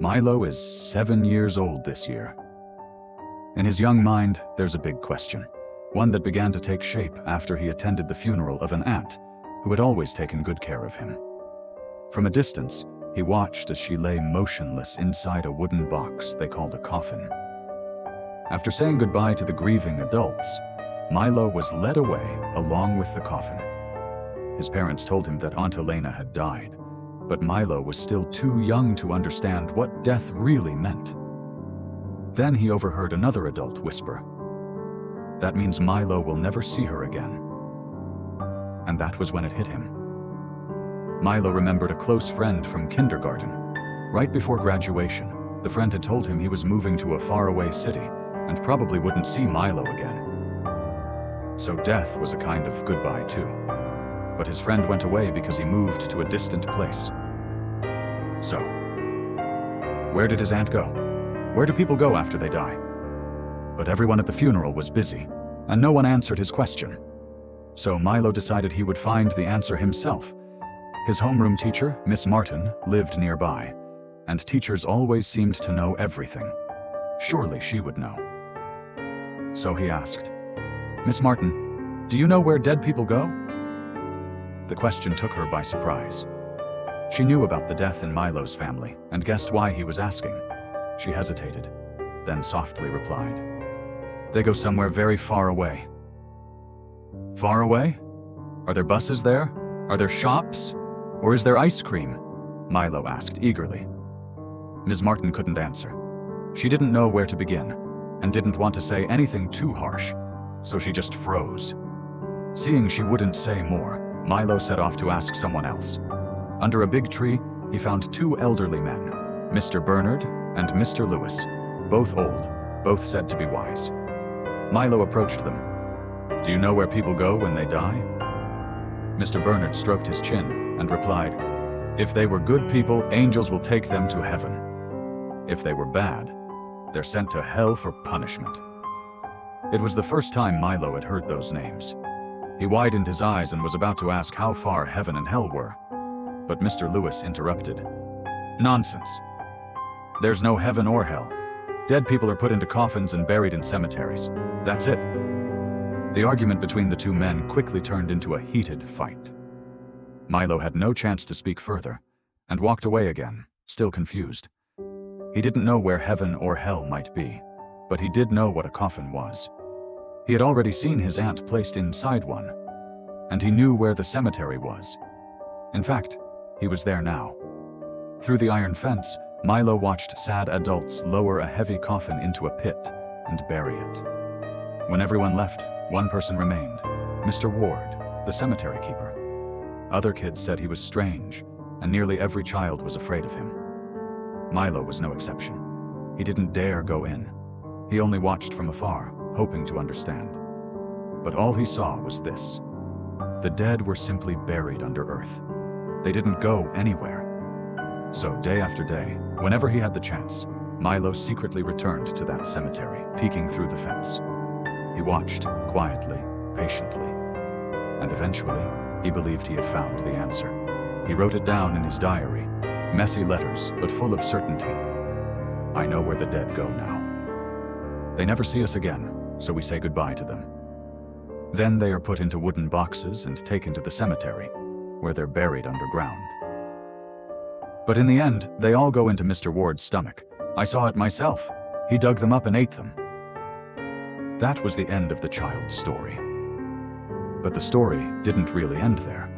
Milo is 7 years old this year. In his young mind, there's a big question, one that began to take shape after he attended the funeral of an aunt who had always taken good care of him. From a distance, he watched as she lay motionless inside a wooden box they called a coffin. After saying goodbye to the grieving adults, Milo was led away along with the coffin. His parents told him that Aunt Elena had died, but Milo was still too young to understand what death really meant. Then he overheard another adult whisper, "That means Milo will never see her again." And that was when it hit him. Milo remembered a close friend from kindergarten. Right before graduation, the friend had told him he was moving to a faraway city and probably wouldn't see Milo again. So death was a kind of goodbye too. But his friend went away because he moved to a distant place. So, where did his aunt go? Where do people go after they die? But everyone at the funeral was busy, and no one answered his question. So Milo decided he would find the answer himself. His homeroom teacher, Miss Martin, lived nearby, and teachers always seemed to know everything. Surely she would know. So he asked, "Miss Martin, do you know where dead people go?" The question took her by surprise. She knew about the death in Milo's family and guessed why he was asking. She hesitated, then softly replied, "They go somewhere very far away." "Far away? Are there buses there? Are there shops? Or is there ice cream?" Milo asked eagerly. Ms. Martin couldn't answer. She didn't know where to begin and didn't want to say anything too harsh, so she just froze. Seeing she wouldn't say more, Milo set off to ask someone else. Under a big tree, he found two elderly men, Mr. Bernard and Mr. Lewis, both old, both said to be wise. Milo approached them. "Do you know where people go when they die?" Mr. Bernard stroked his chin and replied, "If they were good people, angels will take them to heaven. If they were bad, they're sent to hell for punishment." It was the first time Milo had heard those names. He widened his eyes and was about to ask how far heaven and hell were. But Mr. Lewis interrupted. "Nonsense. There's no heaven or hell. Dead people are put into coffins and buried in cemeteries. That's it." The argument between the two men quickly turned into a heated fight. Milo had no chance to speak further and walked away again, still confused. He didn't know where heaven or hell might be, but he did know what a coffin was. He had already seen his aunt placed inside one, and he knew where the cemetery was. In fact, he was there now. Through the iron fence, Milo watched sad adults lower a heavy coffin into a pit and bury it. When everyone left, one person remained, Mr. Ward, the cemetery keeper. Other kids said he was strange, and nearly every child was afraid of him. Milo was no exception. He didn't dare go in. He only watched from afar, hoping to understand. But all he saw was this. The dead were simply buried under earth. They didn't go anywhere. So day after day, whenever he had the chance, Milo secretly returned to that cemetery, peeking through the fence. He watched, quietly, patiently. And eventually, he believed he had found the answer. He wrote it down in his diary, messy letters, but full of certainty. "I know where the dead go now. They never see us again, so we say goodbye to them. Then they are put into wooden boxes and taken to the cemetery, where they're buried underground. But in the end, they all go into Mr. Ward's stomach. I saw it myself. He dug them up and ate them." That was the end of the child's story. But the story didn't really end there.